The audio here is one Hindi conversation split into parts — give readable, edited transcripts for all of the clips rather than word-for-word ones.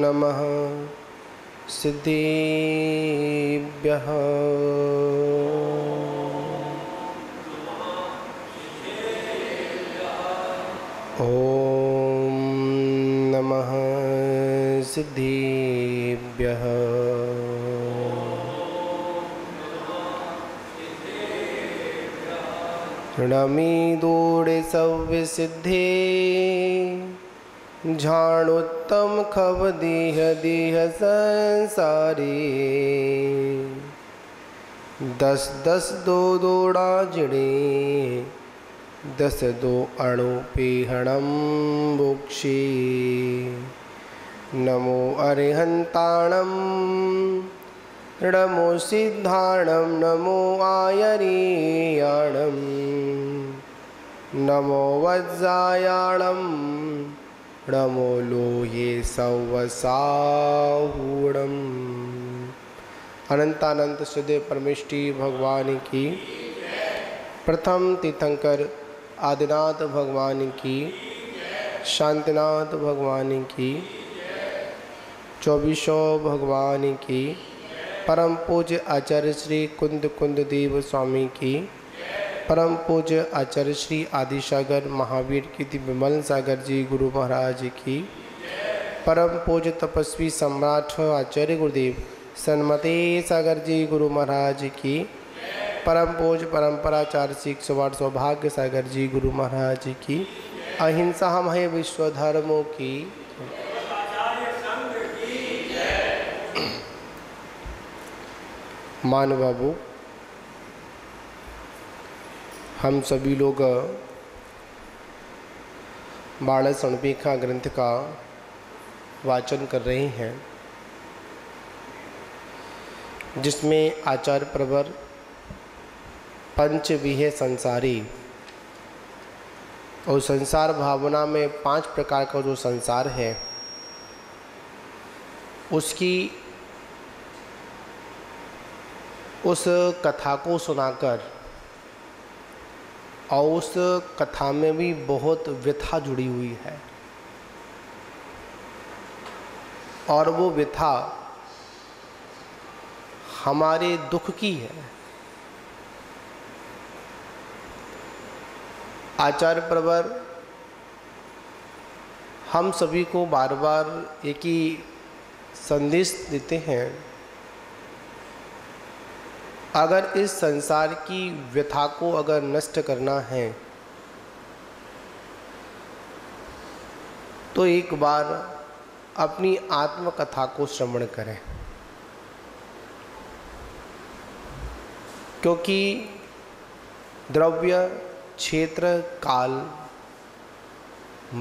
नमः सिद्धेभ्यः। ॐ नमः सिद्धेभ्यः। ऋणमीदोड़े सव्यसिद्धे झाणोत्तम खब देह देह संसारी। 10 10 दो दोड़ा जिड़े 10 दो अणु पेहणम मोक्षे। नमो अरिहंताणम नमो सिद्धाणम नमो आयरीयाणम नमो वज्रायाणम नमो लोहे सवसाहूणम। अनंतानंत सदैव परमेष्टि भगवान की, प्रथम तीर्थंकर आदिनाथ भगवान की, शांतिनाथ भगवान की, 24 भगवान की, परम पूज्य आचार्य श्री कुंद कुंद देव स्वामी की, परम पूज्य आचार्य श्री आदिसागर महावीर की विमल सागर जी गुरु महाराज की, परम पूज्य तपस्वी सम्राट आचार्य गुरुदेव सन्मते सागर जी गुरु महाराज की, परम पूज्य परंपराचार्य श्री सुवार सौभाग्य सागर जी गुरु महाराज की, अहिंसा हम है विश्व धर्मों की। मान बाबू, हम सभी लोग बाणस अणुपेखा ग्रंथ का वाचन कर रहे हैं, जिसमें आचार्य प्रवर पंचविह संसारी और संसार भावना में 5 प्रकार का जो संसार है उसकी उस कथा को सुनाकर, और उस कथा में भी बहुत व्यथा जुड़ी हुई है, और वो व्यथा हमारे दुख की है। आचार्य प्रवर हम सभी को बार बार एक ही संदेश देते हैं, अगर इस संसार की व्यथा को अगर नष्ट करना है तो एक बार अपनी आत्मकथा को श्रवण करें, क्योंकि द्रव्य क्षेत्र काल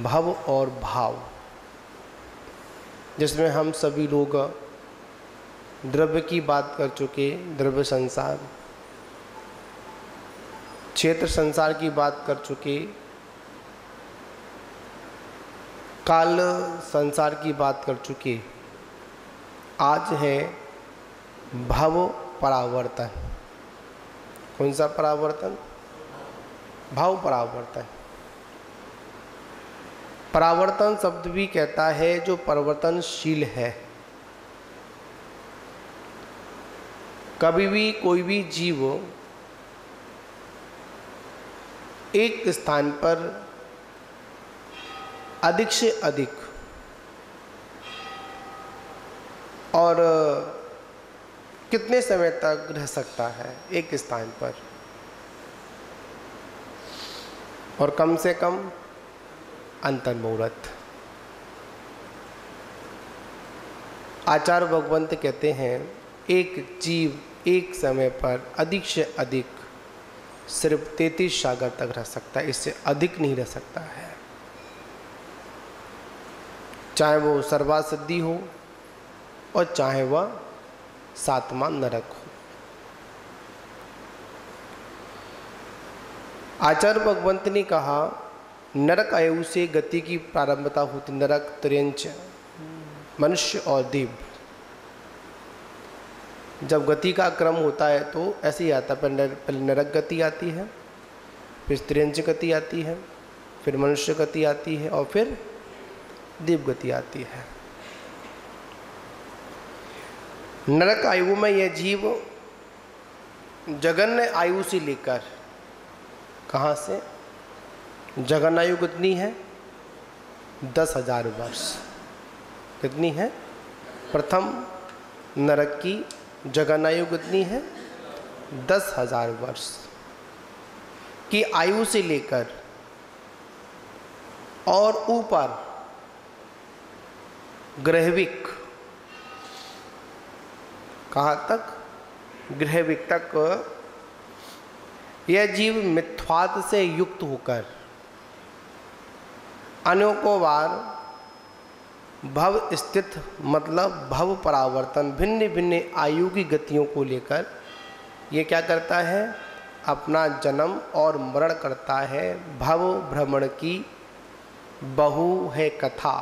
भव और भाव, जिसमें हम सभी लोग द्रव्य की बात कर चुके, द्रव्य संसार, क्षेत्र संसार की बात कर चुके, काल संसार की बात कर चुके। आज है भव परावर्तन। कौन सा परावर्तन? भाव परावर्तन। परावर्तन शब्द भी कहता है जो परिवर्तनशील है। कभी भी कोई भी जीव एक स्थान पर अधिक से अधिक और कितने समय तक रह सकता है एक स्थान पर, और कम से कम अंतर्मुहूर्त। आचार्य भगवंत कहते हैं एक जीव एक समय पर अधिक से अधिक सिर्फ 33 सागर तक रह सकता है, इससे अधिक नहीं रह सकता है, चाहे वो सर्वासिद्धि हो और चाहे वह 7वां नरक हो। आचार्य भगवंत ने कहा नरक आयु से गति की प्रारंभता होती, नरक, त्रियंच, मनुष्य और देव। जब गति का क्रम होता है तो ऐसे ही आता है, पहले नरक गति आती है, फिर त्रियंच गति आती है, फिर मनुष्य गति आती है और फिर देव गति आती है। नरक आयु में यह जीव जघन्य आयु से लेकर, कहाँ से, जघन्य आयु कितनी है, 10,000 वर्ष। कितनी है? प्रथम नरक की जघन्य आयु कितनी है? 10,000 वर्ष की आयु से लेकर और ऊपर ग्रहविक, कहाँ तक? ग्रहविक तक यह जीव मिथ्वात से युक्त होकर अनेकों बार भव स्थित, मतलब भव परावर्तन, भिन्न भिन्न आयु की गतियों को लेकर ये क्या करता है? अपना जन्म और मरण करता है। भव भ्रमण की बहु है कथा।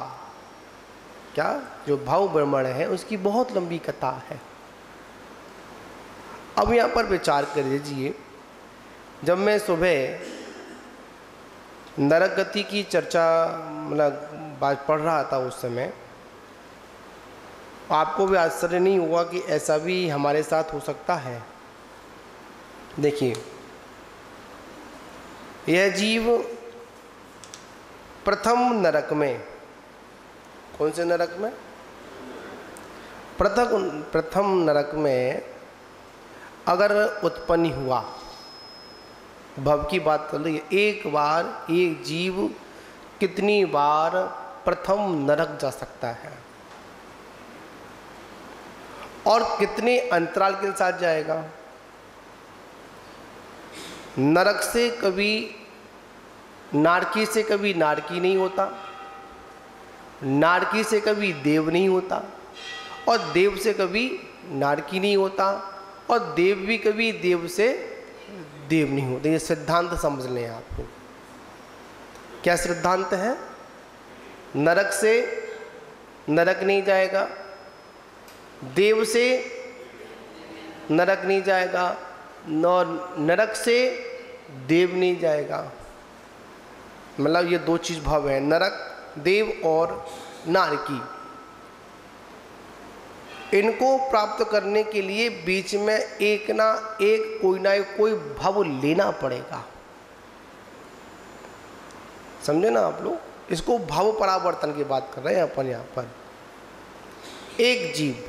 क्या? जो भव भ्रमण है उसकी बहुत लंबी कथा है। अब यहाँ पर विचार कर लीजिए, जब मैं सुबह नरक गति की चर्चा मतलब बात पढ़ रहा था उस समय, आपको भी आश्चर्य नहीं हुआ कि ऐसा भी हमारे साथ हो सकता है। देखिए, यह जीव प्रथम नरक में, कौन से नरक में? प्रथम नरक में अगर उत्पन्न हुआ, भव की बात कर ली, एक बार एक जीव कितनी बार प्रथम नरक जा सकता है और कितने अंतराल के साथ जाएगा? नरक से कभी नारकी से कभी नारकी नहीं होता, नारकी से कभी देव नहीं होता, और देव से कभी नारकी नहीं होता, और देव भी कभी देव से देव नहीं होते। ये सिद्धांत समझ लें आपको। क्या सिद्धांत है? नरक से नरक नहीं जाएगा, देव से नरक नहीं जाएगा, और नरक से देव नहीं जाएगा। मतलब ये दो चीज भाव है, नरक, देव और नारकी। इनको प्राप्त करने के लिए बीच में एक ना एक कोई भव लेना पड़ेगा। समझे ना आप लोग? इसको भाव परावर्तन की बात कर रहे हैं अपन यहाँ पर। एक जीव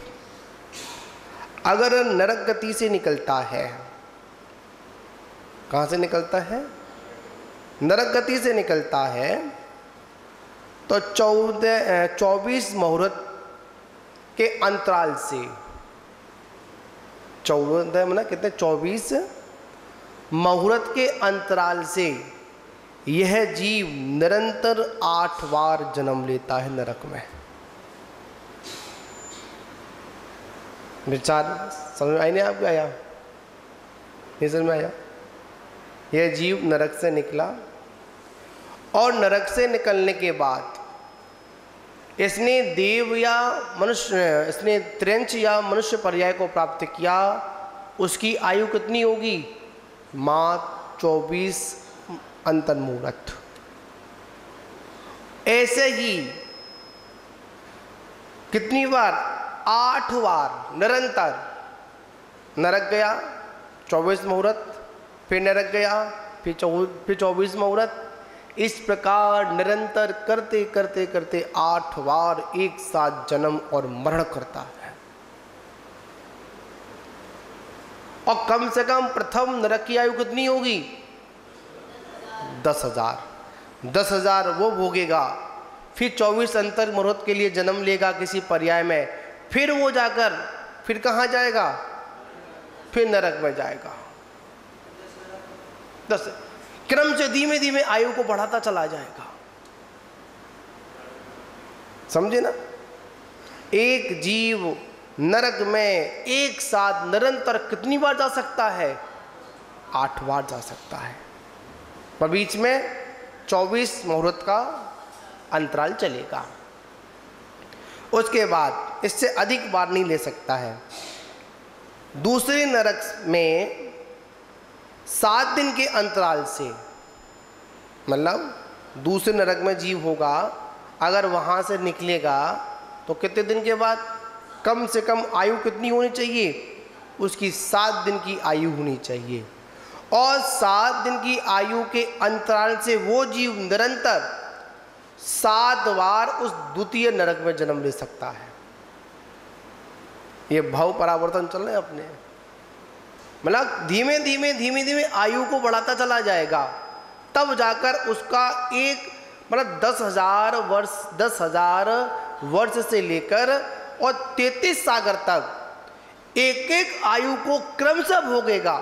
अगर नरक गति से निकलता है, कहाँ से निकलता है? नरक गति से निकलता है, तो 24 मुहूर्त के अंतराल से, 14 मतलब कितने, 24 मुहूर्त के अंतराल से यह जीव निरंतर 8 बार जन्म लेता है नरक में। विचार समझ में आई नहीं आपको? आया नहीं? समझ में आया? यह जीव नरक से निकला और नरक से निकलने के बाद इसने देव या मनुष्य, इसने त्रिंच या मनुष्य पर्याय को प्राप्त किया। उसकी आयु कितनी होगी? मात्र 24 अंतर मुहूर्त। ऐसे ही कितनी बार? 8 बार निरंतर नरक गया, 24 मुहूर्त, फिर नरक गया, फिर 24 मुहूर्त। इस प्रकार निरंतर करते करते करते 8 बार एक साथ जन्म और मरण करता है। और कम से कम प्रथम नरक की आयु कितनी होगी? 10,000। 10,000 वो भोगेगा, फिर 24 अंतर मुहूर्त के लिए जन्म लेगा किसी पर्याय में, फिर वो जाकर फिर कहाँ जाएगा? फिर नरक में जाएगा। 10 क्रम से धीमे धीमे आयु को बढ़ाता चला जाएगा। समझे ना? एक जीव नरक में एक साथ निरंतर कितनी बार जा सकता है? 8 बार जा सकता है, पर बीच में 24 मुहूर्त का अंतराल चलेगा। उसके बाद इससे अधिक बार नहीं ले सकता है। दूसरे नरक में 7 दिन के अंतराल से, मतलब दूसरे नरक में जीव होगा, अगर वहाँ से निकलेगा तो कितने दिन के बाद? कम से कम आयु कितनी होनी चाहिए? उसकी 7 दिन की आयु होनी चाहिए। और 7 दिन की आयु के अंतराल से वो जीव निरंतर 7 बार उस द्वितीय नरक में जन्म ले सकता है। ये भाव परावर्तन चल रहे हैं अपने, मतलब धीमे धीमे आयु को बढ़ाता चला जाएगा, तब जाकर उसका एक मतलब 10,000 वर्ष से लेकर और 33 सागर तक एक एक आयु को क्रमशः भोगेगा,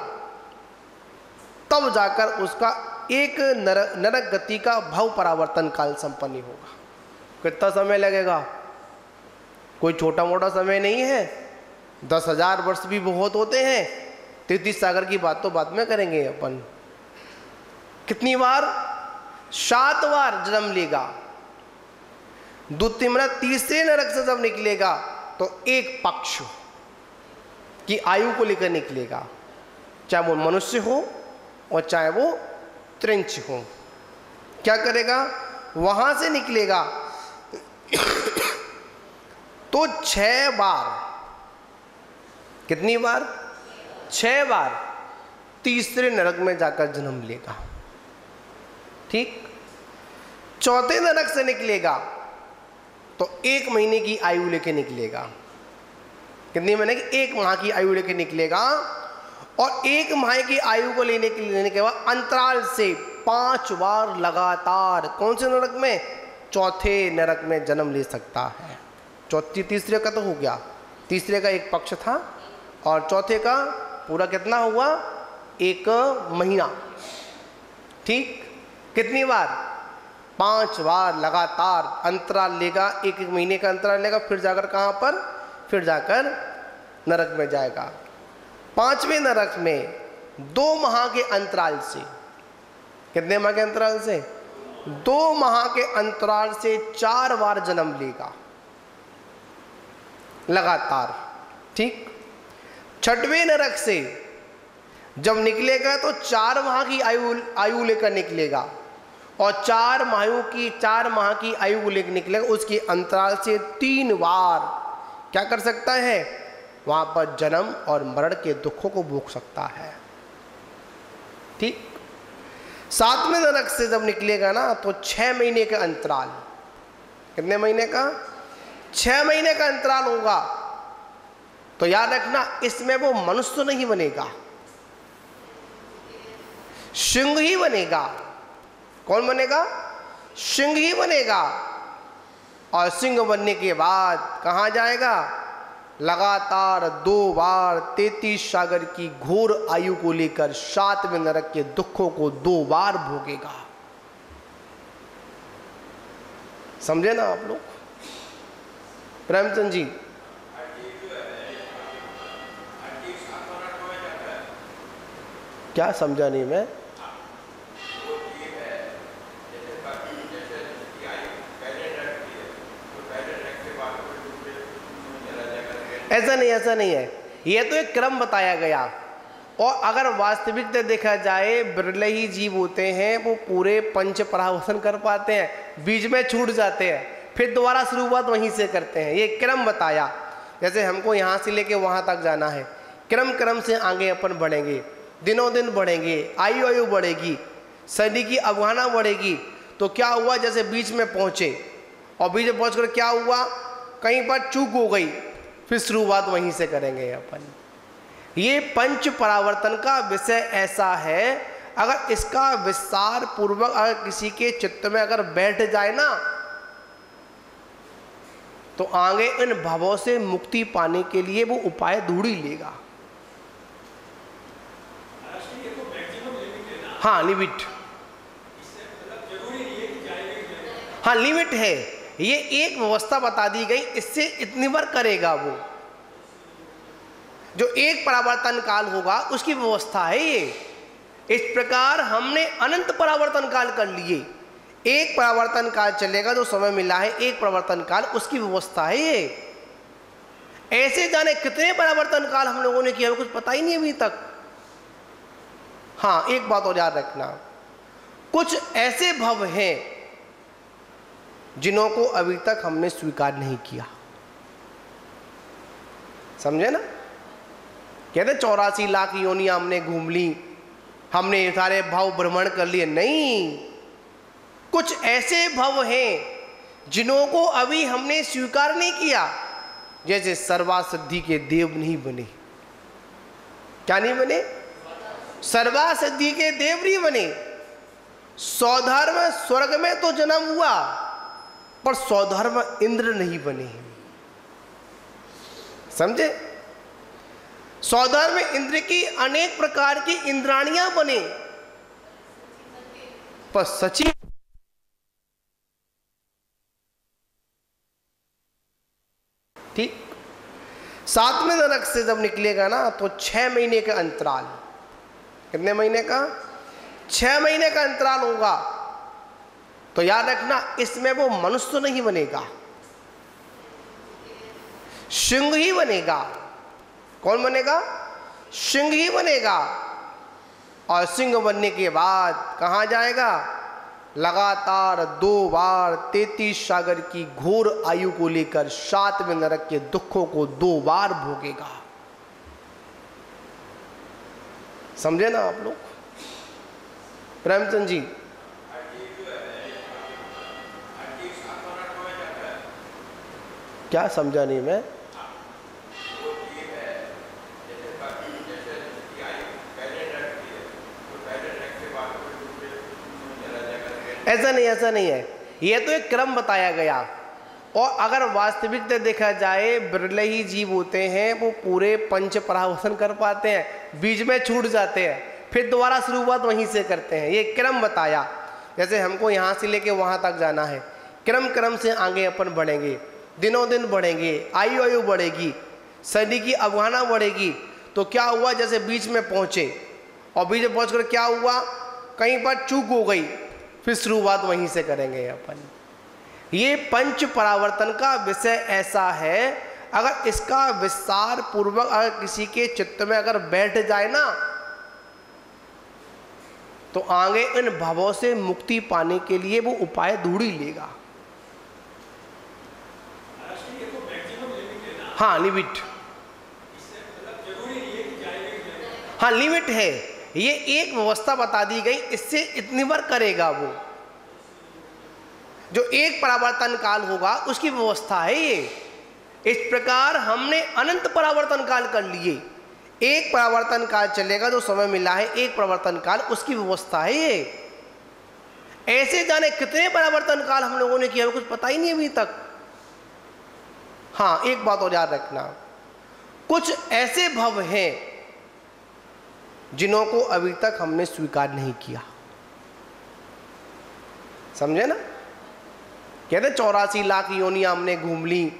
तब जाकर उसका एक नरक गति का भाव परावर्तन काल संपन्न होगा। कितना समय लगेगा? कोई छोटा मोटा समय नहीं है। 10,000 वर्ष भी बहुत होते हैं। 33 सागर की बात तो बाद में करेंगे अपन। कितनी बार? 7 बार जन्म लेगा। द्वितीय मतलब तीसरे नरक से जब निकलेगा तो एक पक्ष की आयु को लेकर निकलेगा, चाहे वो मनुष्य हो और चाहे वो त्रिंच हो। क्या करेगा? वहां से निकलेगा तो 6 बार, कितनी बार? 6 बार तीसरे नरक में जाकर जन्म लेगा। ठीक। चौथे नरक से निकलेगा तो 1 महीने की आयु लेके निकलेगा। कितनी महीने की? 1 माह की आयु लेके निकलेगा। और 1 माह की आयु को लेने के बाद अंतराल से 5 बार लगातार कौन से नरक में? चौथे नरक में जन्म ले सकता है। तीसरे का तो हो गया, तीसरे का एक पक्ष था और चौथे का पूरा कितना हुआ? 1 महीना। ठीक। कितनी बार? 5 बार लगातार अंतराल लेगा, 1 महीने का अंतराल लेगा, फिर जाकर कहाँ पर? फिर जाकर नरक में जाएगा। 5वें नरक में 2 माह के अंतराल से, कितने माह के अंतराल से? 2 माह के अंतराल से 4 बार जन्म लेगा लगातार। ठीक। 6वें नरक से जब निकलेगा तो 4 माह की आयु लेकर निकलेगा और 4 माह की आयु को लेकर निकलेगा। उसके अंतराल से 3 बार क्या कर सकता है? वहां पर जन्म और मरण के दुखों को भोग सकता है। ठीक। 7वें नरक से जब निकलेगा ना तो 6 महीने का अंतराल, कितने महीने का? 6 महीने का अंतराल होगा। तो याद रखना, इसमें वो मनुष्य नहीं बनेगा, सिंह ही बनेगा। कौन बनेगा? सिंह ही बनेगा। और सिंह बनने के बाद कहां जाएगा? लगातार 2 बार 33 सागर की घोर आयु को लेकर 7वें नरक के दुखों को 2 बार भोगेगा। समझे ना आप लोग? प्रेमचंद जी, क्या समझा नहीं मैं? ऐसा नहीं है। यह तो एक क्रम बताया गया। और अगर वास्तविकता देखा जाए, बिरले ही जीव होते हैं वो पूरे पंच परावर्तन कर पाते हैं, बीच में छूट जाते हैं, फिर दोबारा शुरुआत वहीं से करते हैं। ये क्रम बताया। जैसे हमको यहाँ से लेके वहाँ तक जाना है, क्रम से आगे अपन बढ़ेंगे, दिनों दिन बढ़ेंगे, आयु बढ़ेगी, शरीर की अवगाहना बढ़ेगी। तो क्या हुआ? जैसे बीच में पहुँचे और बीच में पहुँच कर क्या हुआ? कहीं पर चूक हो गई, फिर शुरुआत वहीं से करेंगे अपन। ये पंच परावर्तन का विषय ऐसा है, अगर इसका विस्तार पूर्वक अगर किसी के चित्त में अगर बैठ जाए ना, तो आगे इन भवों से मुक्ति पाने के लिए वो उपाय ढूंढ ही लेगा। हाँ, लिमिट, हाँ लिमिट है। ये एक व्यवस्था बता दी गई, इससे इतनी बार करेगा वो। जो एक परावर्तन काल होगा उसकी व्यवस्था है ये। इस प्रकार हमने अनंत परावर्तन काल कर लिए। एक परावर्तन काल चलेगा, जो समय मिला है एक परावर्तन काल, उसकी व्यवस्था है ये। ऐसे जाने कितने परावर्तन काल हम लोगों ने किया, कुछ पता ही नहीं अभी तक। हाँ, एक बात और याद रखना, कुछ ऐसे भव हैं जिन्हों को अभी तक हमने स्वीकार नहीं किया। समझे ना? कहते 84 लाख योनियां हमने घूम ली, हमने सारे भव भ्रमण कर लिए। नहीं, कुछ ऐसे भव हैं जिन्हों को अभी हमने स्वीकार नहीं किया। जैसे सर्वासिद्धि के देव नहीं बने। क्या नहीं बने? सर्वासिद्धि के देव नहीं बने। सौधर्म स्वर्ग में तो जन्म हुआ, पर सौधर्म इंद्र नहीं बने। समझे? सौधर्म इंद्र की अनेक प्रकार की इंद्राणियां बने, पर सचिव ठीक। 7वें नरक से जब निकलेगा ना तो 6 महीने का अंतराल, कितने महीने का? 6 महीने का अंतराल होगा। तो याद रखना, इसमें वो मनुष्य नहीं बनेगा, सिंह ही बनेगा। कौन बनेगा? सिंह ही बनेगा। और सिंह बनने के बाद कहां जाएगा? लगातार 2 बार 33 सागर की घोर आयु को लेकर 7वें नरक के दुखों को 2 बार भोगेगा। समझे ना आप लोग? प्रेमचंद जी, क्या समझा नहीं मैं? ऐसा नहीं, ऐसा नहीं है। यह तो एक क्रम बताया गया। और अगर वास्तविकता देखा जाए, बिरले ही जीव होते हैं वो पूरे पंच परावर्तन कर पाते हैं, बीच में छूट जाते हैं, फिर दोबारा शुरुआत वहीं से करते हैं। ये क्रम बताया। जैसे हमको यहाँ से लेके वहाँ तक जाना है, क्रम क्रम से आगे अपन बढ़ेंगे, दिनों दिन बढ़ेंगे, आयु बढ़ेगी, शरीर की अवगाहना बढ़ेगी। तो क्या हुआ? जैसे बीच में पहुँचे और बीच में पहुँच कर क्या हुआ? कहीं पर चूक हो गई, फिर शुरुआत वहीं से करेंगे अपन। ये पंच परावर्तन का विषय ऐसा है, अगर इसका विस्तार पूर्वक अगर किसी के चित्त में अगर बैठ जाए ना, तो आगे इन भवों से मुक्ति पाने के लिए वो उपाय ढूंढ ही लेगा। हाँ, लिमिट, हाँ लिमिट है। ये एक व्यवस्था बता दी गई, इससे इतनी बार करेगा वो। जो एक परावर्तन काल होगा उसकी व्यवस्था है ये। इस प्रकार हमने अनंत परावर्तन काल कर लिए। एक परावर्तन काल चलेगा, जो समय मिला है एक परावर्तन काल, उसकी व्यवस्था है ये। ऐसे जाने कितने परावर्तन काल हम लोगों ने किया, हमें कुछ पता ही नहीं अभी तक। हाँ, एक बात और याद रखना, कुछ ऐसे भव हैं जिन्हों को अभी तक हमने स्वीकार नहीं किया। समझे ना? कहते 84 लाख योनियां हमने घूम ली,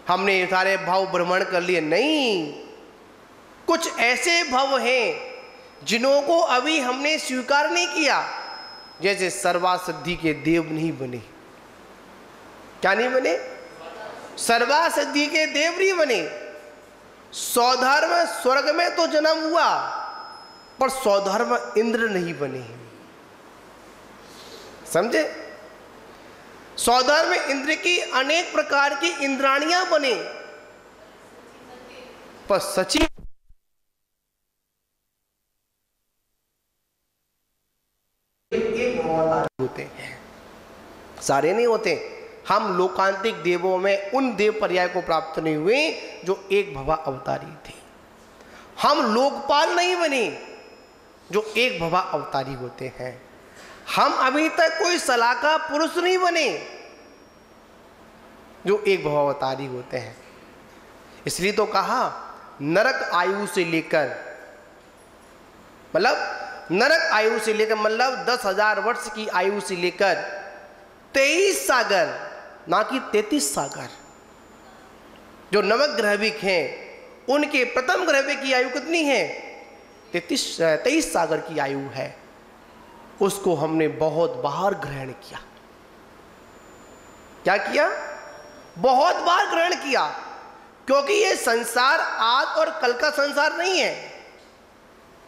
हमने सारे भव भ्रमण कर लिए। नहीं, कुछ ऐसे भव हैं जिन्हों को अभी हमने स्वीकार नहीं किया। जैसे सर्वासिद्धि के देव नहीं बने। क्या नहीं बने? सर्वासिद्धि के देव नहीं बने। सौधर्म स्वर्ग में तो जन्म हुआ, पर सौधर्म इंद्र नहीं बने। समझे? सौधर्म इंद्र की अनेक प्रकार की इंद्राणियां बने, पर सचिव होते हैं, सारे नहीं होते। हम लोकांतिक देवों में उन देव पर्याय को प्राप्त नहीं हुए जो एक भवा अवतारी थे। हम लोकपाल नहीं बने जो एक भवा अवतारी होते हैं। हम अभी तक कोई सलाका पुरुष नहीं बने जो एक भवा अवतारी होते हैं। इसलिए तो कहा नरक आयु से लेकर, मतलब नरक आयु से लेकर, मतलब 10,000 वर्ष की आयु से लेकर 23 सागर, ना कि 33 सागर। जो नवग्रहविक हैं उनके प्रथम ग्रहविक की आयु कितनी है? 23 सागर की आयु है। उसको हमने बहुत बार ग्रहण किया। क्या किया? बहुत बार ग्रहण किया, क्योंकि ये संसार आज और कल का संसार नहीं है।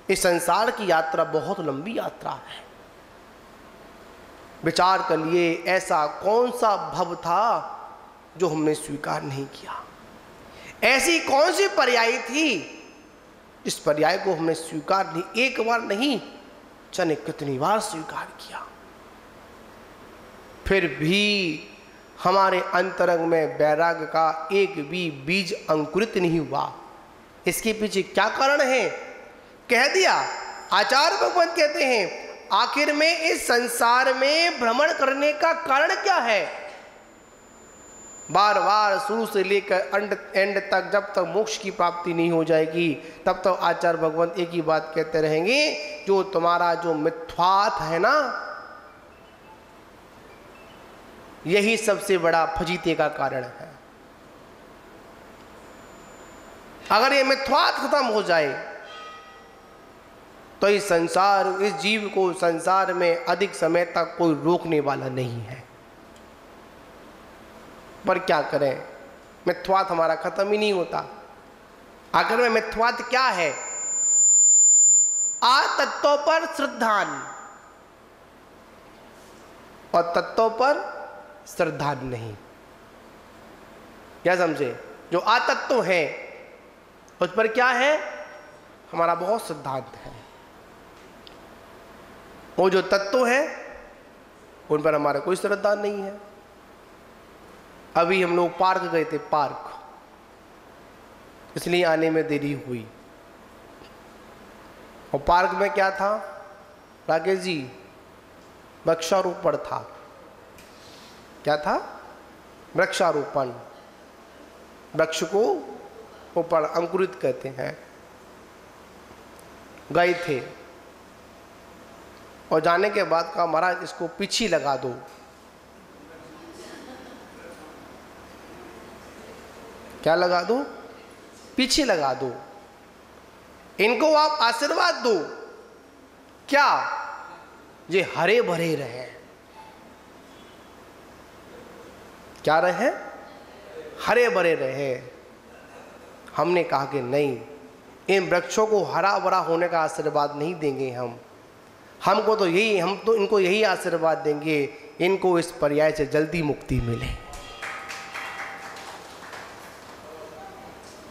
इस संसार की यात्रा बहुत लंबी यात्रा है। विचार कर लिए, ऐसा कौन सा भव था जो हमने स्वीकार नहीं किया। ऐसी कौन सी पर्याय थी इस पर्याय को हमने स्वीकार नहीं, एक बार नहीं जाने कितनी बार स्वीकार किया, फिर भी हमारे अंतरंग में वैराग्य का एक भी बीज अंकुरित नहीं हुआ। इसके पीछे क्या कारण है? कह दिया। आचार्य भगवत कहते हैं आखिर में इस संसार में भ्रमण करने का कारण क्या है? बार बार शुरू से लेकर एंड तक, जब तक मोक्ष की प्राप्ति नहीं हो जाएगी तब तक आचार्य भगवत एक ही बात कहते रहेंगे, जो तुम्हारा जो मिथ्यात्व है ना, यही सबसे बड़ा फजीते का कारण है। अगर ये मिथ्यात्व खत्म हो जाए तो इस संसार, इस जीव को संसार में अधिक समय तक कोई रोकने वाला नहीं है। पर क्या करें, मिथ्यात्व हमारा खत्म ही नहीं होता। आखिर में मिथ्यात्व क्या है? आ तत्वों पर श्रद्धान और तत्वों पर श्रद्धा नहीं। क्या समझे? जो आतत्व है उस पर क्या है? हमारा बहुत सिद्धांत है। वो जो तत्व है उन पर हमारा कोई श्रद्धा नहीं है। अभी हम लोग पार्क गए थे, पार्क, इसलिए आने में देरी हुई। और पार्क में क्या था राकेश जी? वृक्षारोपण था। क्या था? वृक्षारोपण। वृक्ष को ऊपर अंकुरित कहते हैं। गए थे और जाने के बाद कहा महाराज इसको पीछे लगा दो। क्या लगा दो? पीछे लगा दो। इनको आप आशीर्वाद दो। क्या? ये हरे भरे रहे। क्या रहे? हरे भरे रहे। हमने कहा कि नहीं, इन वृक्षों को हरा भरा होने का आशीर्वाद नहीं देंगे हमको तो यही, हम तो इनको यही आशीर्वाद देंगे, इनको इस पर्याय से जल्दी मुक्ति मिले।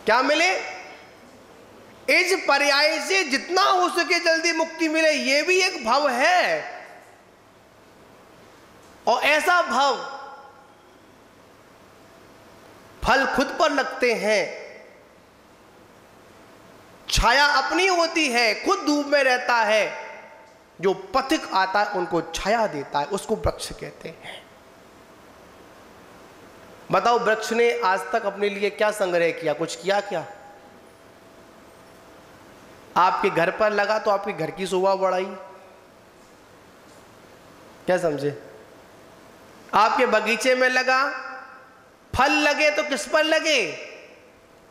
क्या मिले? इस पर्याय से जितना हो सके जल्दी मुक्ति मिले। ये भी एक भव है, और ऐसा भव फल खुद पर लगते हैं। छाया अपनी होती है, खुद धूप में रहता है। जो पथिक आता है उनको छाया देता है, उसको वृक्ष कहते हैं। बताओ, वृक्ष ने आज तक अपने लिए क्या संग्रह किया? कुछ किया क्या? आपके घर पर लगा तो आपके घर की शोभा बढ़ाई। क्या समझे? आपके बगीचे में लगा, फल लगे तो किस पर लगे?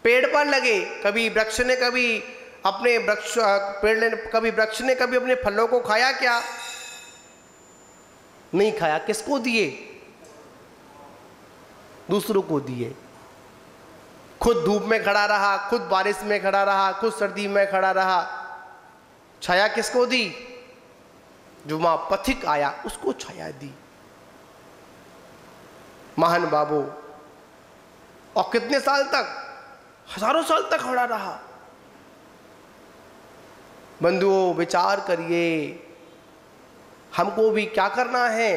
पेड़ पर लगे। कभी वृक्ष ने कभी अपने पेड़ ने कभी वृक्ष ने कभी अपने फलों को खाया क्या? नहीं खाया। किसको दिए? दूसरों को दिए। खुद धूप में खड़ा रहा, खुद बारिश में खड़ा रहा, खुद सर्दी में खड़ा रहा। छाया किसको दी? जो वहां पथिक आया उसको छाया दी। महान बाबू, और कितने साल तक? हजारों साल तक खड़ा रहा। बंधुओं, विचार करिए, हमको भी क्या करना है?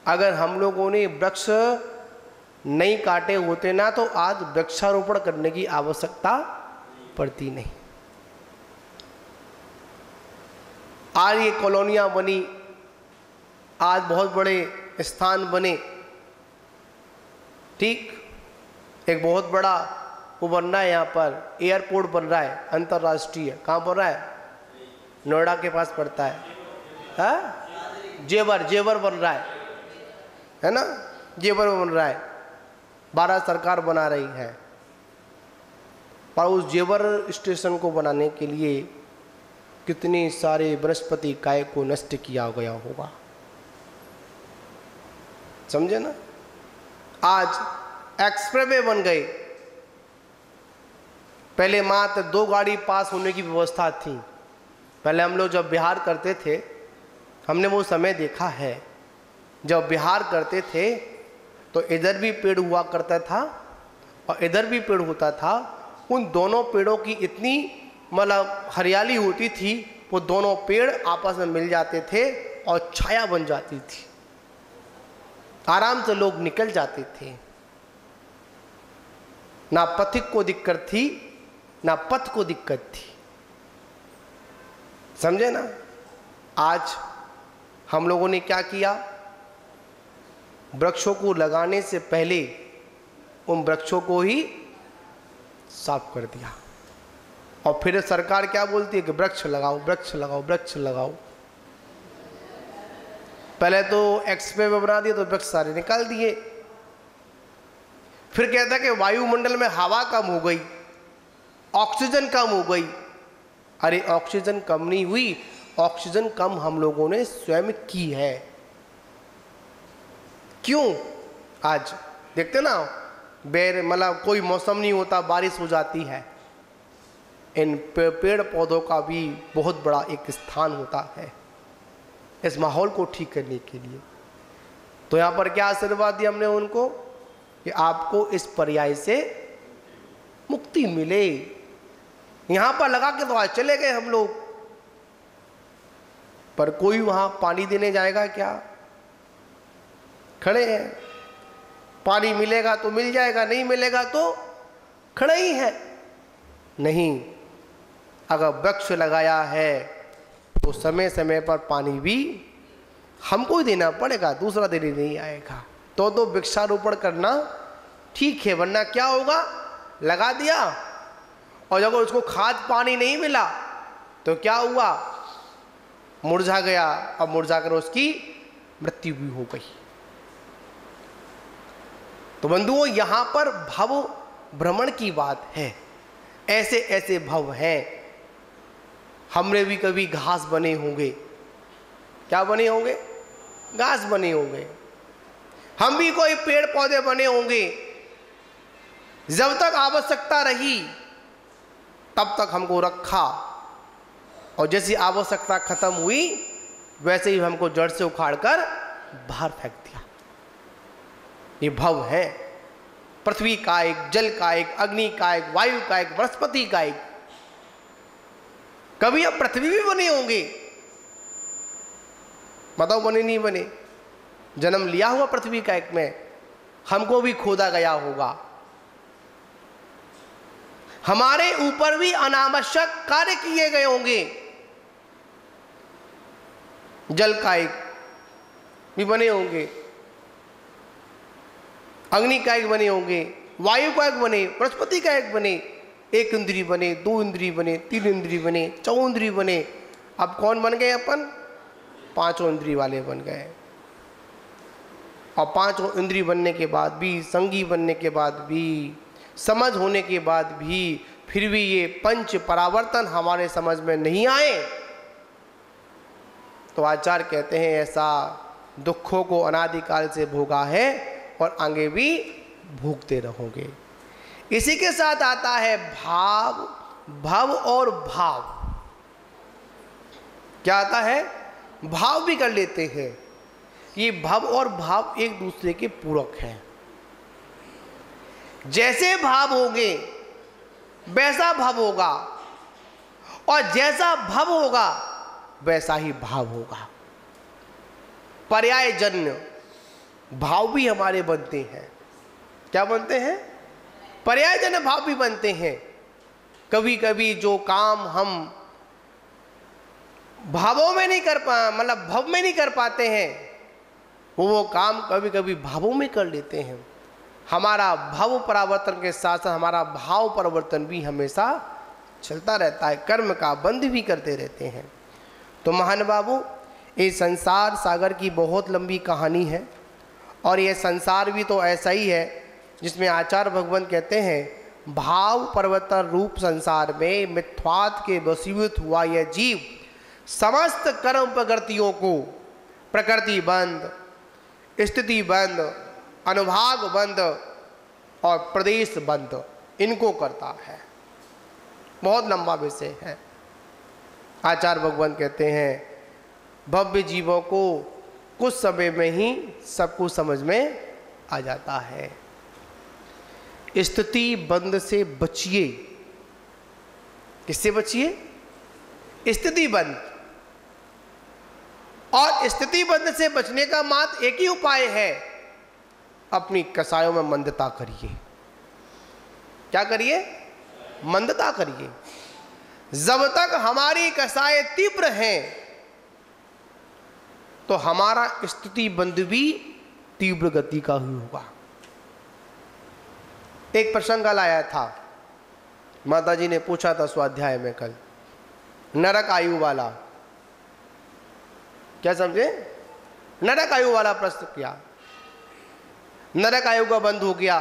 अगर हम लोगों ने वृक्ष नहीं काटे होते ना तो आज वृक्षारोपण करने की आवश्यकता पड़ती नहीं। आज ये कॉलोनियां बनी, आज बहुत बड़े स्थान बने, ठीक, एक बहुत बड़ा वो बन रहा है, यहाँ पर एयरपोर्ट बन रहा है अंतर्राष्ट्रीय। कहाँ बन रहा है? नोएडा के पास पड़ता है। जेवर बन रहा है ना? जेवर बन रहा है, भारत सरकार बना रही है। पर उस जेवर स्टेशन को बनाने के लिए कितने सारे वनस्पति काय को नष्ट किया गया होगा। समझे ना? आज एक्सप्रेसवे बन गए। पहले मात्र 2 गाड़ी पास होने की व्यवस्था थी। पहले हम लोग जब बिहार करते थे, हमने वो समय देखा है, जब बिहार करते थे तो इधर भी पेड़ हुआ करता था और इधर भी पेड़ होता था, उन दोनों पेड़ों की इतनी मतलब हरियाली होती थी, वो दोनों पेड़ आपस में मिल जाते थे और छाया बन जाती थी, आराम से लोग निकल जाते थे। ना पथिक को दिक्कत थी, ना पथ को दिक्कत थी। समझे ना? आज हम लोगों ने क्या किया, वृक्षों को लगाने से पहले उन वृक्षों को ही साफ कर दिया, और फिर सरकार क्या बोलती है कि वृक्ष लगाओ, वृक्ष लगाओ, वृक्ष लगाओ। पहले तो एक्सपे बना दिए तो वृक्ष सारे निकाल दिए, फिर कहता है कि वायुमंडल में हवा कम हो गई, ऑक्सीजन कम हो गई। अरे ऑक्सीजन कम नहीं हुई, ऑक्सीजन कम हम लोगों ने स्वयं की है। क्यों? आज देखते ना, मतलब कोई मौसम नहीं होता, बारिश हो जाती है। इन पेड़ पौधों का भी बहुत बड़ा एक स्थान होता है इस माहौल को ठीक करने के लिए। तो यहाँ पर क्या आशीर्वाद दिया हमने उनको कि आपको इस पर्याय से मुक्ति मिले। यहाँ पर लगा के तो आज चले गए हम लोग, पर कोई वहाँ पानी देने जाएगा क्या? खड़े हैं, पानी मिलेगा तो मिल जाएगा, नहीं मिलेगा तो खड़े ही है। नहीं, अगर वृक्ष लगाया है तो समय समय पर पानी भी हमको ही देना पड़ेगा, दूसरा देने नहीं आएगा। तो वृक्षारोपण करना ठीक है, वरना क्या होगा, लगा दिया और अगर उसको खाद पानी नहीं मिला तो क्या हुआ, मुरझा गया, अब मुरझा कर उसकी मृत्यु भी हो गई। तो बंधुओं, यहां पर भव भ्रमण की बात है। ऐसे ऐसे भव हैं। हमने भी कभी घास बने होंगे, क्या बने होंगे, घास बने होंगे। हम भी कोई पेड़ पौधे बने होंगे। जब तक आवश्यकता रही तब तक हमको रखा, और जैसी आवश्यकता खत्म हुई वैसे ही हमको जड़ से उखाड़कर बाहर फेंक दिया। ये भव है। पृथ्वी का एक, जल का एक, अग्नि का एक, वायु का एक, वनस्पति का एक। कभी अब पृथ्वी भी बने होंगे, बताओ बने नहीं बने? जन्म लिया हुआ पृथ्वी का एक में, हमको भी खोदा गया होगा। हमारे ऊपर भी अनावश्यक कार्य किए गए होंगे। जल का एक भी बने होंगे, अग्नि का एक बने होंगे, वायु का एक बने, वनस्पति का एक बने, एक इंद्री बने, दो इंद्री बने, तीन इंद्री बने, चौ इंद्री बने। अब कौन बन गए अपन? पांचों इंद्री वाले बन गए। और पांचों इंद्री बनने के बाद भी, संगी बनने के बाद भी, समझ होने के बाद भी, फिर भी ये पंच परावर्तन हमारे समझ में नहीं आए, तो आचार्य कहते हैं ऐसा दुखों को अनादिकाल से भोगा है और आगे भी भोगते रहोगे। इसी के साथ आता है भाव, भव और भाव। क्या आता है? भाव भी कर लेते हैं। ये भव और भाव एक दूसरे के पूरक हैं। जैसे भाव होंगे वैसा भव होगा, और जैसा भव होगा वैसा ही भाव होगा। पर्याय जन्य भाव भी हमारे बनते हैं। क्या बनते हैं? पर्यायजन्य भाव भी बनते हैं। कभी कभी जो काम हम भावों में नहीं कर मतलब भव में नहीं कर पाते हैं, वो काम कभी कभी भावों में कर लेते हैं। हमारा भाव परिवर्तन के साथ साथ हमारा भाव परिवर्तन भी हमेशा चलता रहता है, कर्म का बंध भी करते रहते हैं। तो महान बाबू, इस संसार सागर की बहुत लंबी कहानी है, और ये संसार भी तो ऐसा ही है जिसमें आचार्य भगवान कहते हैं भाव परिवर्तन रूप संसार में मिथ्यात्व के वशीभूत हुआ यह जीव समस्त कर्म प्रकृतियों को, प्रकृति बंध, स्थिति बंध, अनुभाग बंध और प्रदेश बंध, इनको करता है। बहुत लंबा विषय है। आचार्य भगवान कहते हैं भव्य जीवों को कुछ समय में ही सब कुछ समझ में आ जाता है। स्थिति बंध से बचिए। किससे बचिए? स्थिति बंध। और स्थिति बंध से बचने का मात्र एक ही उपाय है, अपनी कसायों में मंदता करिए। क्या करिए? मंदता करिए। जब तक हमारी कसाएं तीव्र हैं तो हमारा स्थिति बंध भी तीव्र गति का ही होगा। एक प्रसंग लाया था, माताजी ने पूछा था स्वाध्याय में कल, नरक आयु वाला। क्या समझे? नरक आयु वाला प्रश्न किया। नरक आयु का बंद हो गया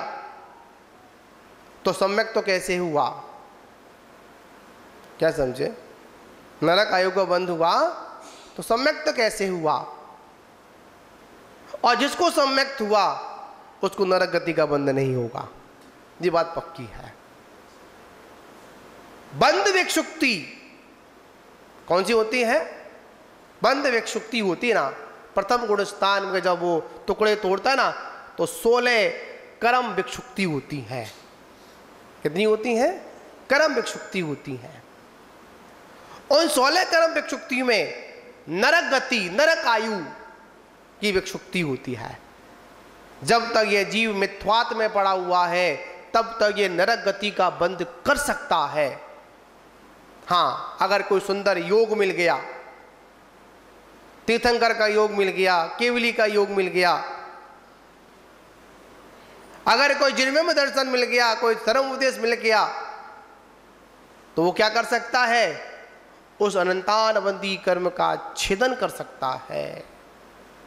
तो सम्यक तो कैसे हुआ? क्या समझे? नरक आयु का बंद हुआ तो सम्यक तो कैसे हुआ? और जिसको सम्यक्त हुआ उसको नरक गति का बंध नहीं होगा। ये बात पक्की है। बंध विक्षुप्ति कौन सी होती है? बंध विक्षुप्ति होती है ना। प्रथम गुण स्थान में जब वो टुकड़े तोड़ता है ना तो 16 कर्म विक्षुप्ति होती है। कितनी होती है? कर्म विक्षुप्ति होती है। उन 16 कर्म विक्षुप्ति में नरक गति, नरक आयु की विक्षुप्ति होती है। जब तक ये जीव मिथ्वात में पड़ा हुआ है तब तक ये नरक गति का बंध कर सकता है। हाँ, अगर कोई सुंदर योग मिल गया, तीर्थंकर का योग मिल गया, केवली का योग मिल गया, अगर कोई जिन्मय में दर्शन मिल गया, कोई धर्म उपदेश मिल गया, तो वो क्या कर सकता है? उस अनंतान बंदी कर्म का छेदन कर सकता है।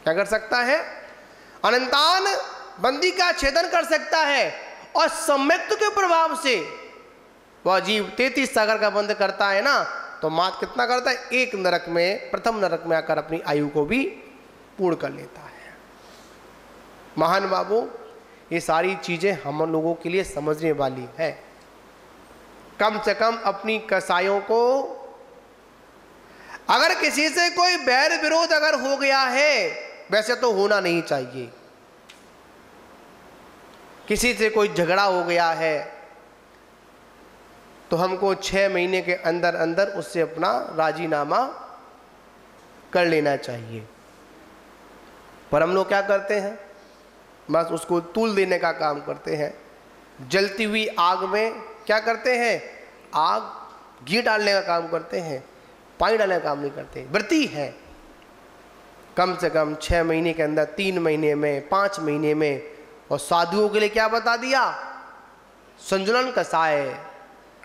क्या कर सकता है? अनंतान बंदी का छेदन कर सकता है। और सम्यक्त के प्रभाव से वह जीव 33 सागर का बंध करता है ना, तो मात कितना करता है? एक नरक में, प्रथम नरक में आकर अपनी आयु को भी पूर्ण कर लेता है। महान बाबू, ये सारी चीजें हम लोगों के लिए समझने वाली है। कम से कम अपनी कसायों को, अगर किसी से कोई बैर विरोध अगर हो गया है, वैसे तो होना नहीं चाहिए, किसी से कोई झगड़ा हो गया है तो हमको 6 महीने के अंदर अंदर उससे अपना राजीनामा कर लेना चाहिए। पर हम लोग क्या करते हैं? बस उसको तूल देने का काम करते हैं। जलती हुई आग में क्या करते हैं? आग घी डालने का काम करते हैं, पानी डालने का काम नहीं करते। व्रती है, कम से कम 6 महीने के अंदर, 3 महीने में, 5 महीने में। और साधुओं के लिए क्या बता दिया? संजुलन कसाय।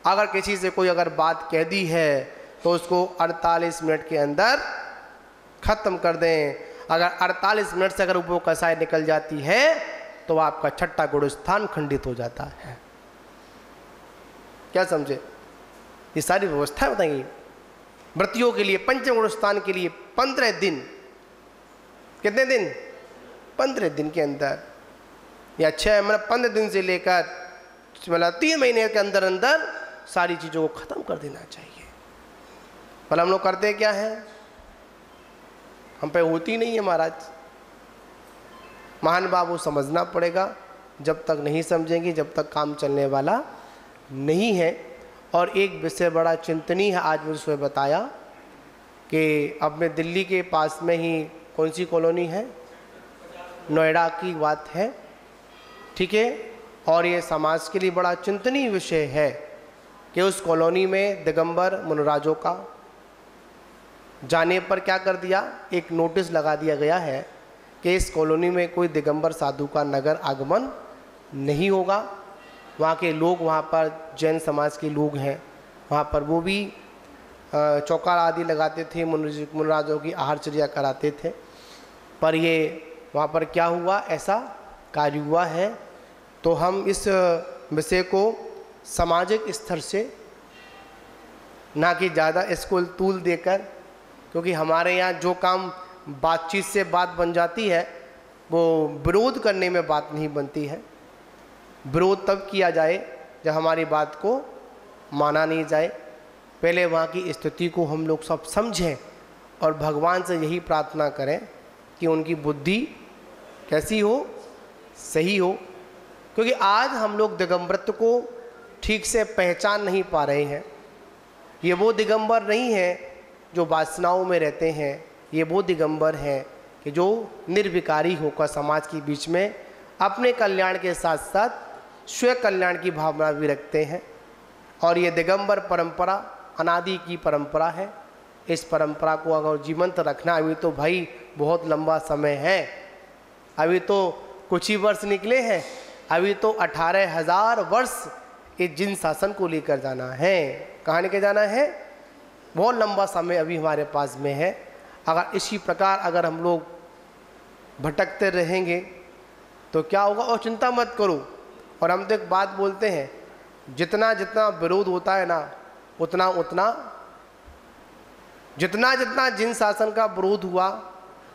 अगर किसी से कोई अगर बात कह दी है तो उसको 48 मिनट के अंदर खत्म कर दें। अगर 48 मिनट से अगर वो कसाय निकल जाती है तो आपका 6ठा गुण स्थान खंडित हो जाता है। क्या समझे? ये सारी व्यवस्था बताइए व्रतियों के लिए। पंचम गुण स्थान के लिए 15 दिन, कितने दिन? 15 दिन के अंदर, या 6 मतलब 15 दिन से लेकर मतलब 3 महीने के अंदर अंदर सारी चीज़ों को ख़त्म कर देना चाहिए। पर हम लोग करते क्या है? हम पे होती नहीं है महाराज। महान बाबू, समझना पड़ेगा। जब तक नहीं समझेंगे, जब तक काम चलने वाला नहीं है। और एक विषय बड़ा चिंतनीय है, आज मुझे बताया कि अपने दिल्ली के पास में ही कौन सी कॉलोनी है, नोएडा की बात है, ठीक है। और ये समाज के लिए बड़ा चिंतनीय विषय है कि उस कॉलोनी में दिगंबर मुनराजों का जाने पर क्या कर दिया, एक नोटिस लगा दिया गया है कि इस कॉलोनी में कोई दिगंबर साधु का नगर आगमन नहीं होगा। वहाँ के लोग, वहाँ पर जैन समाज के लोग हैं, वहाँ पर वो भी चौकार आदि लगाते थे, मुनराजों की आहारचर्या कराते थे। पर ये वहाँ पर क्या हुआ, ऐसा कार्य हुआ है। तो हम इस विषय को सामाजिक स्तर से ना कि ज़्यादा इसको तूल देकर, क्योंकि हमारे यहाँ जो काम बातचीत से बात बन जाती है वो विरोध करने में बात नहीं बनती है। विरोध तब किया जाए जब हमारी बात को माना नहीं जाए। पहले वहाँ की स्थिति को हम लोग सब समझें और भगवान से यही प्रार्थना करें कि उनकी बुद्धि कैसी हो, सही हो, क्योंकि आज हम लोग दिगंबरत्व को ठीक से पहचान नहीं पा रहे हैं। ये वो दिगंबर नहीं है जो वासनाओं में रहते हैं, ये वो दिगंबर हैं कि जो निर्विकारी होकर समाज के बीच में अपने कल्याण के साथ साथ स्वयं कल्याण की भावना भी रखते हैं। और ये दिगंबर परंपरा अनादि की परंपरा है। इस परंपरा को अगर जीवंत रखना, अभी तो भाई बहुत लंबा समय है, अभी तो कुछ ही वर्ष निकले हैं, अभी तो 18,000 वर्ष इस जिन शासन को लेकर जाना है। कहाँ लेकर जाना है? बहुत लंबा समय अभी हमारे पास में है। अगर इसी प्रकार अगर हम लोग भटकते रहेंगे तो क्या होगा? और चिंता मत करो। और हम तो एक बात बोलते हैं, जितना जितना विरोध होता है ना, उतना उतना जितना जितना जिन शासन का विरोध हुआ,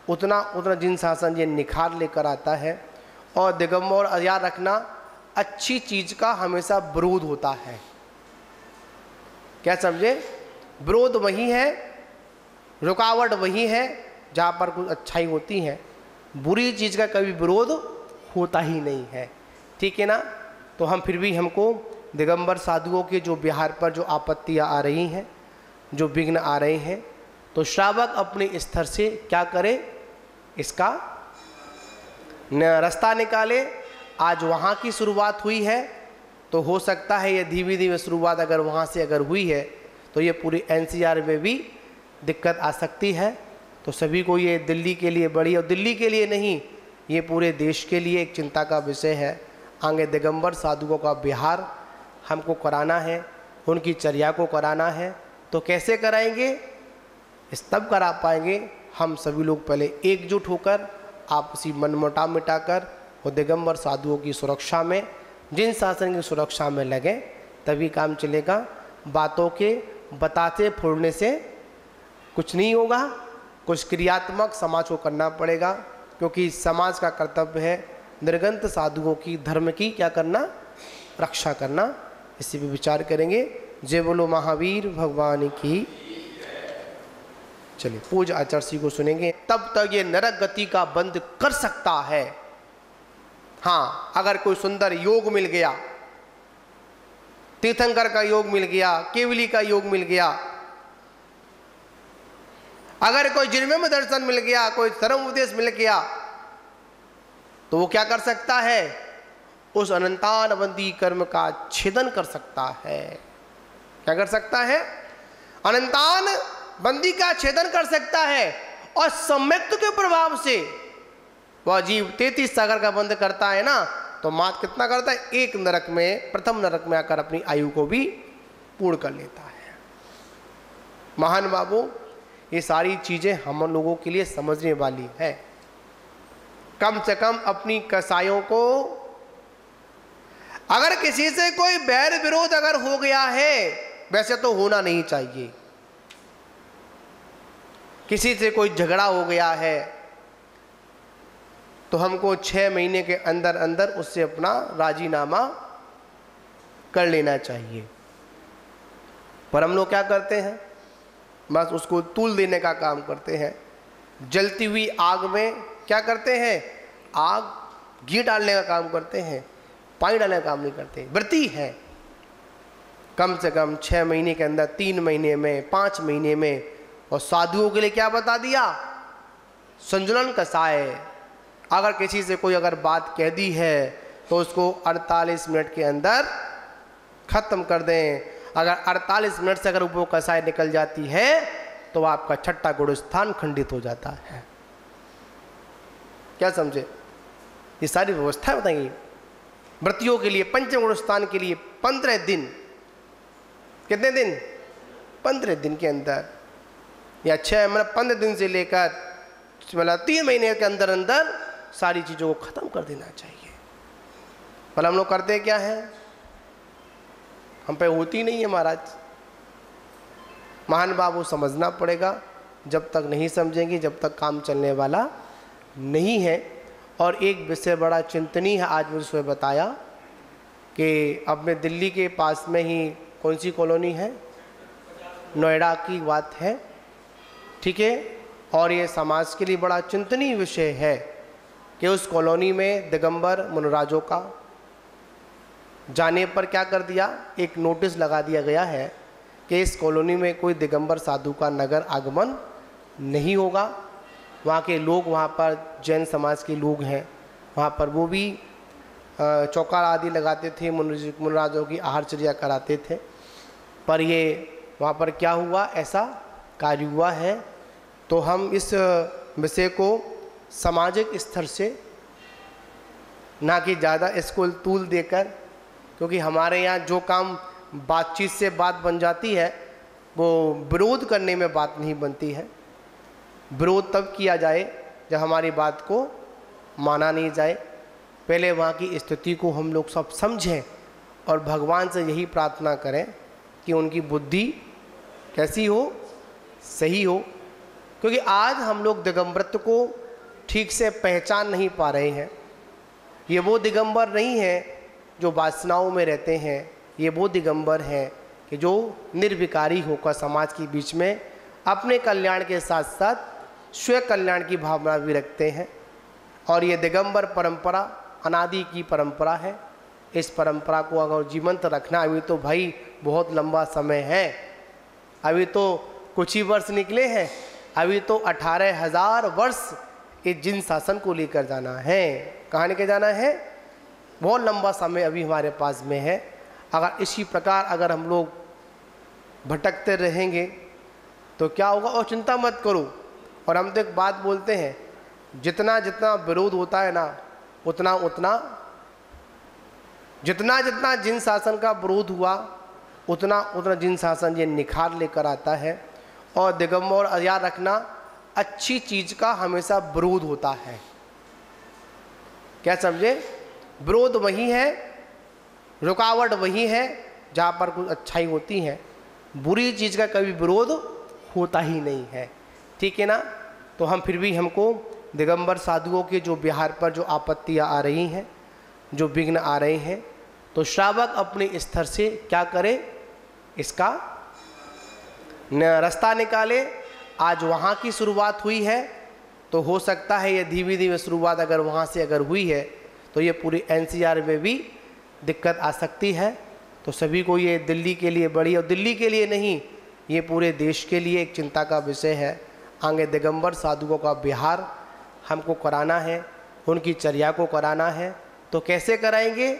उतना उतना जिन शासन ये निखार लेकर आता है। और दिगंबर याद रखना, अच्छी चीज का हमेशा विरोध होता है। क्या समझे? विरोध वही है, रुकावट वही है जहाँ पर कुछ अच्छाई होती है। बुरी चीज़ का कभी विरोध होता ही नहीं है। ठीक है ना? तो हम फिर भी हमको दिगंबर साधुओं के जो बिहार पर जो आपत्तियाँ आ रही हैं, जो विघ्न आ रहे हैं, तो श्रावक अपने स्तर से क्या करे? इसका रास्ता निकाले। आज वहाँ की शुरुआत हुई है, तो हो सकता है ये धीमे धीमे शुरुआत अगर वहाँ से अगर हुई है तो ये पूरी NCR में भी दिक्कत आ सकती है। तो सभी को ये दिल्ली के लिए बड़ी, और दिल्ली के लिए नहीं, ये पूरे देश के लिए एक चिंता का विषय है। आगे दिगंबर साधुओं का बिहार हमको कराना है, उनकी चर्या को कराना है। तो कैसे कराएंगे? इस तब करा पाएंगे हम सभी लोग पहले एकजुट होकर, आपसी मनमुटाव मिटाकर और दिगंबर साधुओं की सुरक्षा में, जिन शासन की सुरक्षा में लगे, तभी काम चलेगा। बातों के बताते फोड़ने से कुछ नहीं होगा, कुछ क्रियात्मक समाज को करना पड़ेगा। क्योंकि समाज का कर्तव्य है निर्गंत साधुओं की धर्म की क्या करना? रक्षा करना। इसी पे विचार करेंगे। जय बोलो महावीर भगवान की। चलिए पूज्य आचार्य जी को सुनेंगे। तब तक ये नरक गति का बंद कर सकता है। हाँ, अगर कोई सुंदर योग मिल गया, तीर्थंकर का योग मिल गया, केवली का योग मिल गया, अगर कोई जिन्मय में दर्शन मिल गया, कोई धर्म उपदेश मिल गया, तो वो क्या कर सकता है? उस अनंतान बंदी कर्म का छेदन कर सकता है। क्या कर सकता है? अनंतान बंदी का छेदन कर सकता है। और सम्यक्त के प्रभाव से वह जीव 33 सागर का बंद करता है ना, तो मात कितना करता है? एक नरक में, प्रथम नरक में आकर अपनी आयु को भी पूर्ण कर लेता है। महान बाबू, ये सारी चीजें हम लोगों के लिए समझने वाली है। कम से कम अपनी कसायों को, अगर किसी से कोई बैर विरोध अगर हो गया है, वैसे तो होना नहीं चाहिए, किसी से कोई झगड़ा हो गया है, तो हमको 6 महीने के अंदर अंदर उससे अपना राजीनामा कर लेना चाहिए। पर हम लोग क्या करते हैं? बस उसको तूल देने का काम करते हैं। जलती हुई आग में क्या करते हैं? आग घी डालने का काम करते हैं, पानी डालने का काम नहीं करते। व्रती है, कम से कम 6 महीने के अंदर, 3 महीने में, 5 महीने में। और साधुओं के लिए क्या बता दिया? संजुलन कसाय। अगर किसी से कोई अगर बात कह दी है तो उसको 48 मिनट के अंदर खत्म कर दें। अगर 48 मिनट से अगर वो कसाय निकल जाती है तो आपका छठा गुण स्थान खंडित हो जाता है। क्या समझे? ये सारी व्यवस्था बताएंगी व्रतियों के लिए। पंचम गुण स्थान के लिए 15 दिन, कितने दिन? 15 दिन के अंदर, या 6 मतलब 15 दिन से लेकर मतलब 3 महीने के अंदर अंदर सारी चीज़ों को ख़त्म कर देना चाहिए। पर हम लोग करते क्या है? हम पे होती नहीं है महाराज। महान बाबू समझना पड़ेगा। जब तक नहीं समझेंगे, जब तक काम चलने वाला नहीं है। और एक विषय बड़ा चिंतनीय है, आज मुझे बताया कि अपने दिल्ली के पास में ही कौन सी कॉलोनी है, नोएडा की बात है, ठीक है। और ये समाज के लिए बड़ा चिंतनीय विषय है कि उस कॉलोनी में दिगंबर मुनराजों का जाने पर क्या कर दिया, एक नोटिस लगा दिया गया है कि इस कॉलोनी में कोई दिगंबर साधु का नगर आगमन नहीं होगा। वहाँ के लोग, वहाँ पर जैन समाज के लोग हैं, वहाँ पर वो भी चौकार आदि लगाते थे, मुनराजों की आहारचर्या कराते थे। पर ये वहाँ पर क्या हुआ, ऐसा कार्य हुआ है। तो हम इस विषय को सामाजिक स्तर से ना कि ज़्यादा इसको तूल देकर, क्योंकि हमारे यहाँ जो काम बातचीत से बात बन जाती है वो विरोध करने में बात नहीं बनती है। विरोध तब किया जाए जब हमारी बात को माना नहीं जाए। पहले वहाँ की स्थिति को हम लोग सब समझें और भगवान से यही प्रार्थना करें कि उनकी बुद्धि कैसी हो, सही हो। क्योंकि आज हम लोग दिगंबरत्व को ठीक से पहचान नहीं पा रहे हैं। ये वो दिगंबर नहीं है जो वासनाओं में रहते हैं, ये वो दिगंबर हैं कि जो निर्विकारी होकर समाज के बीच में अपने कल्याण के साथ साथ स्वयं कल्याण की भावना भी रखते हैं। और ये दिगंबर परंपरा अनादि की परंपरा है। इस परंपरा को अगर जीवंत रखना, अभी तो भाई बहुत लंबा समय है, अभी तो कुछ ही वर्ष निकले हैं, अभी तो 18,000 वर्ष इस जिन शासन को लेकर जाना है। कहाँ लेकर जाना है? बहुत लंबा समय अभी हमारे पास में है। अगर इसी प्रकार अगर हम लोग भटकते रहेंगे तो क्या होगा? और चिंता मत करो। और हम तो एक बात बोलते हैं, जितना जितना विरोध होता है ना, उतना उतना जितना जितना जिन शासन का विरोध हुआ उतना उतना जिन शासन ये निखार लेकर आता है। और दिगंबर याद रखना, अच्छी चीज का हमेशा विरोध होता है। क्या समझे? विरोध वही है, रुकावट वही है जहाँ पर कुछ अच्छाई होती है। बुरी चीज़ का कभी विरोध होता ही नहीं है। ठीक है ना? तो हम फिर भी हमको दिगंबर साधुओं के जो बिहार पर जो आपत्तियाँ आ रही हैं, जो विघ्न आ रहे हैं, तो श्रावक अपने स्तर से क्या करे, इसका रास्ता निकाले। आज वहाँ की शुरुआत हुई है तो हो सकता है ये धीमे धीमे शुरुआत अगर वहाँ से अगर हुई है तो ये पूरी एनसीआर में भी दिक्कत आ सकती है। तो सभी को ये दिल्ली के लिए बड़ी, और दिल्ली के लिए नहीं, ये पूरे देश के लिए एक चिंता का विषय है। आगे दिगंबर साधुओं का बिहार हमको कराना है, उनकी चर्या को कराना है। तो कैसे कराएंगे?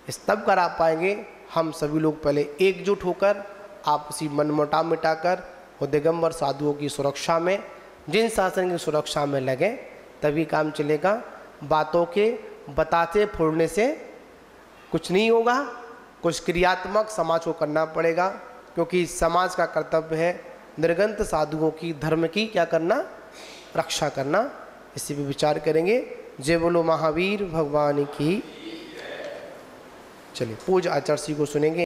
इस तब करा पाएंगे हम सभी लोग पहले एकजुट होकर, आपसी मनमुटाव मिटाकर और दिगंबर साधुओं की सुरक्षा में, जिन शासन की सुरक्षा में लगे, तभी काम चलेगा। बातों के बताते फोड़ने से कुछ नहीं होगा, कुछ क्रियात्मक समाज को करना पड़ेगा। क्योंकि समाज का कर्तव्य है निर्गंत साधुओं की धर्म की क्या करना, रक्षा करना। इसी पे विचार करेंगे। जय बोलो महावीर भगवान की। चलिए पूज्य आचार्य जी को सुनेंगे।